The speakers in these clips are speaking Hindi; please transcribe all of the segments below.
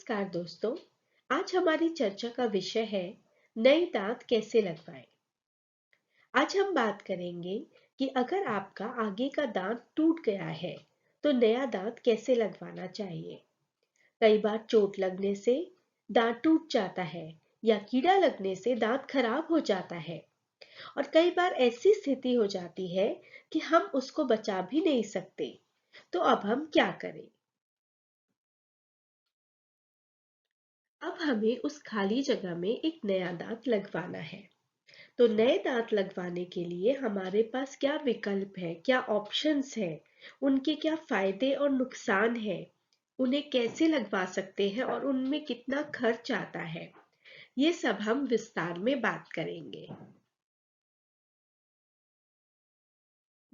नमस्कार दोस्तों। आज हमारी चर्चा का विषय है नए दांत कैसे लगवाएं। आज हम बात करेंगे कि अगर आपका आगे का दांत टूट गया है तो नया दांत कैसे लगवाना चाहिए। कई बार चोट लगने से दांत टूट जाता है या कीड़ा लगने से दांत खराब हो जाता है और कई बार ऐसी स्थिति हो जाती है कि हम उसको बचा भी नहीं सकते। तो अब हम क्या करें? अब हमें उस खाली जगह में एक नया दांत लगवाना है। तो नए दांत लगवाने के लिए हमारे पास क्या विकल्प है, क्या ऑप्शंस है, उनके क्या फायदे और नुकसान है, उन्हें कैसे लगवा सकते हैं और उनमें कितना खर्च आता है, ये सब हम विस्तार में बात करेंगे।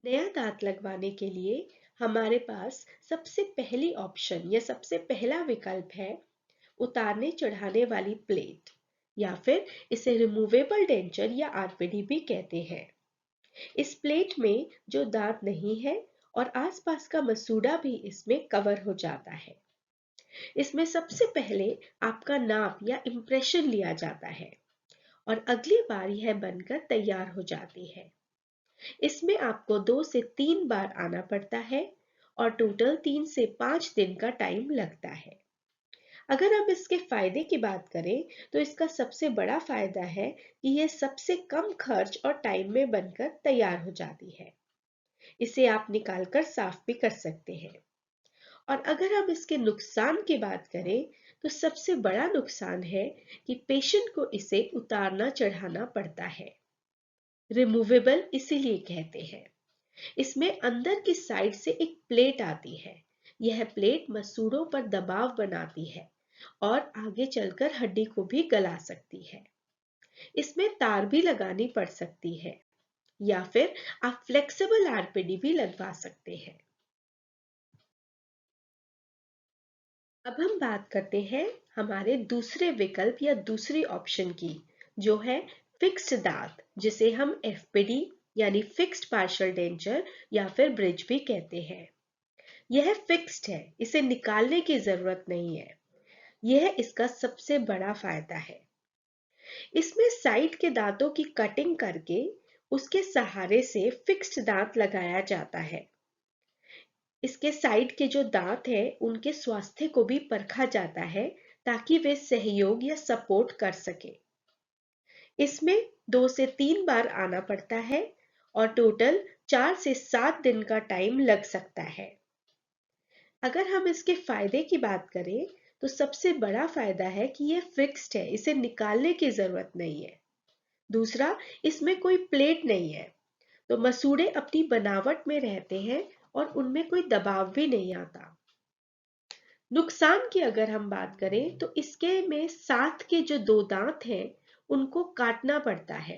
नया दांत लगवाने के लिए हमारे पास सबसे पहली ऑप्शन या सबसे पहला विकल्प है उतारने चढ़ाने वाली प्लेट, या फिर इसे रिमूवेबल डेंचर या आरपीडी भी कहते हैं। इस प्लेट में जो दांत नहीं है और आसपास का मसूड़ा भी इसमें कवर हो जाता है। इसमें सबसे पहले आपका नाप या इम्प्रेशन लिया जाता है और अगली बार यह बनकर तैयार हो जाती है। इसमें आपको 2 से 3 बार आना पड़ता है और टोटल 3 से 5 दिन का टाइम लगता है। अगर अब इसके फायदे की बात करें तो इसका सबसे बड़ा फायदा है कि यह सबसे कम खर्च और टाइम में बनकर तैयार हो जाती है। इसे आप निकालकर साफ भी कर सकते हैं। और अगर अब इसके नुकसान की बात करें तो सबसे बड़ा नुकसान है कि पेशेंट को इसे उतारना चढ़ाना पड़ता है। रिमूवेबल इसीलिए कहते हैं। इसमें अंदर की साइड से एक प्लेट आती है। यह प्लेट मसूड़ों पर दबाव बनाती है और आगे चलकर हड्डी को भी गला सकती है। इसमें तार भी लगानी पड़ सकती है या फिर आप फ्लेक्सिबल आरपीडी भी लगवा सकते हैं। अब हम बात करते हैं हमारे दूसरे विकल्प या दूसरी ऑप्शन की, जो है फिक्स्ड दांत, जिसे हम एफपीडी यानी फिक्स्ड पार्शियल डेंचर या फिर ब्रिज भी कहते हैं। यह फिक्स्ड है, इसे निकालने की जरूरत नहीं है। यह इसका सबसे बड़ा फायदा है। इसमें साइड के दांतों की कटिंग करके उसके सहारे से फिक्स्ड दांत लगाया जाता है। इसके साइड के जो दांत हैं उनके स्वास्थ्य को भी परखा जाता है ताकि वे सहयोग या सपोर्ट कर सके। इसमें 2 से 3 बार आना पड़ता है और टोटल 4 से 7 दिन का टाइम लग सकता है। अगर हम इसके फायदे की बात करें तो सबसे बड़ा फायदा है कि यह फिक्स्ड है, इसे निकालने की जरूरत नहीं है। दूसरा, इसमें कोई प्लेट नहीं है, तो मसूड़े अपनी बनावट में रहते हैं और उनमें कोई दबाव भी नहीं आता। नुकसान की अगर हम बात करें तो इसके में साथ के जो 2 दांत हैं उनको काटना पड़ता है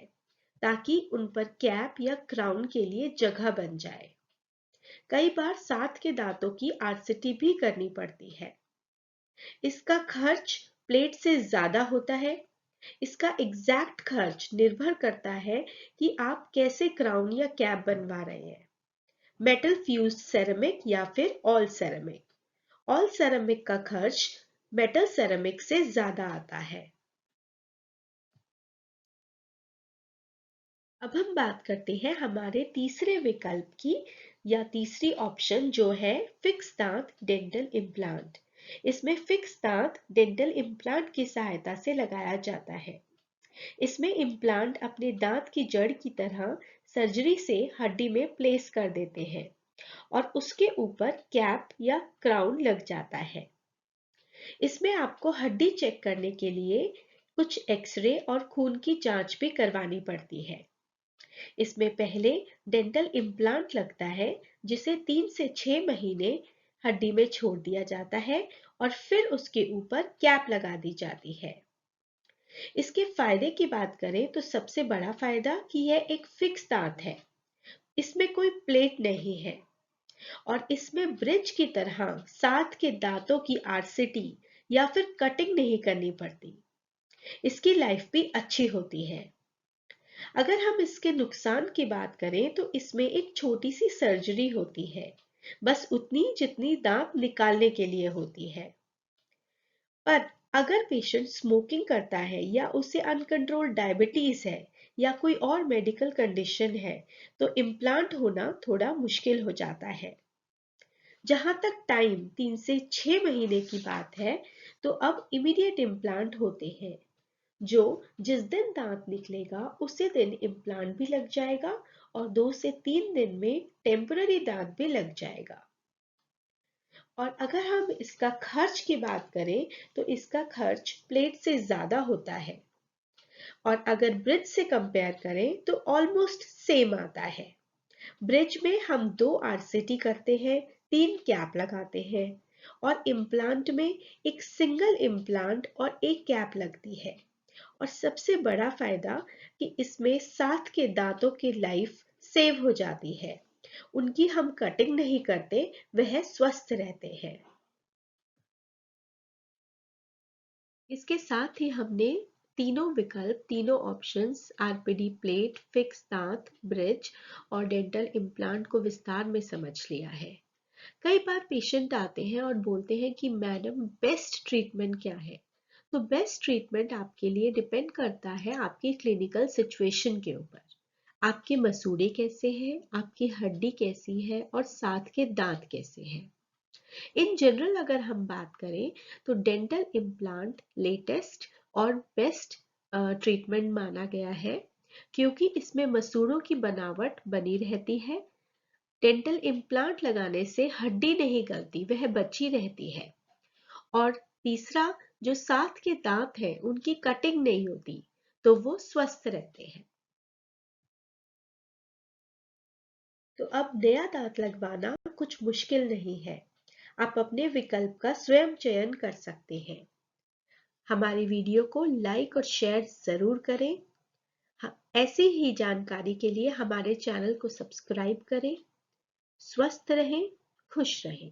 ताकि उन पर कैप या क्राउन के लिए जगह बन जाए। कई बार साथ के दांतों की आरसीटी भी करनी पड़ती है। इसका खर्च प्लेट से ज्यादा होता है। इसका एग्जैक्ट खर्च निर्भर करता है कि आप कैसे क्राउन या कैप बनवा रहे हैं, मेटल फ्यूज्ड सेरेमिक या फिर ऑल सेरेमिक। ऑल सेरेमिक का खर्च मेटल सेरेमिक से ज्यादा आता है। अब हम बात करते हैं हमारे तीसरे विकल्प की या तीसरी ऑप्शन, जो है फिक्स दांत डेंटल इम्प्लांट। इसमें फिक्स दांत डेंटल इम्प्लांट की सहायता से लगाया जाता है। इसमें इम्प्लांट अपने दांत की जड़ की तरह सर्जरी से हड्डी में प्लेस कर देते हैं और उसके ऊपर कैप या क्राउन लग जाता है। इसमें आपको हड्डी चेक करने के लिए कुछ एक्सरे और खून की जांच भी करवानी पड़ती है। इसमें पहले डेंटल इम्प्लांट लगता है, जिसे 3 से 6 महीने हड्डी में छोड़ दिया जाता है और फिर उसके ऊपर कैप लगा दी जाती है। इसके फायदे की बात करें तो सबसे बड़ा फायदा कि यह एक फिक्स दांत है, इसमें कोई प्लेट नहीं है और इसमें ब्रिज की तरह साथ के दांतों की आरसीटी या फिर कटिंग नहीं करनी पड़ती। इसकी लाइफ भी अच्छी होती है। अगर हम इसके नुकसान की बात करें तो इसमें एक छोटी सी सर्जरी होती है, बस उतनी जितनी दांत निकालने के लिए होती है। पर अगर पेशेंट स्मोकिंग करता है या उसे अनकंट्रोल्ड डायबिटीज है या कोई और मेडिकल कंडीशन है तो इम्प्लांट होना थोड़ा मुश्किल हो जाता है। जहां तक टाइम 3 से 6 महीने की बात है तो अब इमीडिएट इम्प्लांट होते हैं, जो जिस दिन दांत निकलेगा उसी दिन इम्प्लांट भी लग जाएगा और 2 से 3 दिन में टेम्पररी दांत भी लग जाएगा। और अगर हम इसका खर्च की बात करें तो इसका खर्च प्लेट से ज्यादा होता है, और अगर ब्रिज से कंपेयर करें तो ऑलमोस्ट सेम आता है। ब्रिज में हम 2 आरसीटी करते हैं, 3 कैप लगाते हैं, और इम्प्लांट में एक सिंगल इम्प्लांट और एक कैप लगती है। और सबसे बड़ा फायदा कि इसमें साथ के दांतों की लाइफ सेव हो जाती है, उनकी हम कटिंग नहीं करते, वह स्वस्थ रहते हैं। इसके साथ ही हमने तीनों विकल्प, तीनों ऑप्शंस, आरपीडी प्लेट, फिक्स दांत, ब्रिज और डेंटल इम्प्लांट को विस्तार में समझ लिया है। कई बार पेशेंट आते हैं और बोलते हैं कि मैडम बेस्ट ट्रीटमेंट क्या है। तो बेस्ट ट्रीटमेंट आपके लिए डिपेंड करता है आपकी क्लिनिकल सिचुएशन के ऊपर। आपके मसूड़े कैसे हैं, आपकी हड्डी कैसी है और साथ के दांत कैसे हैं। इन जनरल अगर हम बात करें तो डेंटल इम्प्लांट लेटेस्ट और बेस्ट ट्रीटमेंट माना गया है, क्योंकि इसमें मसूड़ों की बनावट बनी रहती है। डेंटल इम्प्लांट लगाने से हड्डी नहीं गलती, वह बची रहती है। और तीसरा, जो साथ के दांत हैं उनकी कटिंग नहीं होती, तो वो स्वस्थ रहते हैं। तो अब नया दांत लगवाना कुछ मुश्किल नहीं है। आप अपने विकल्प का स्वयं चयन कर सकते हैं। हमारी वीडियो को लाइक और शेयर जरूर करें। ऐसी ही जानकारी के लिए हमारे चैनल को सब्सक्राइब करें। स्वस्थ रहें, खुश रहें।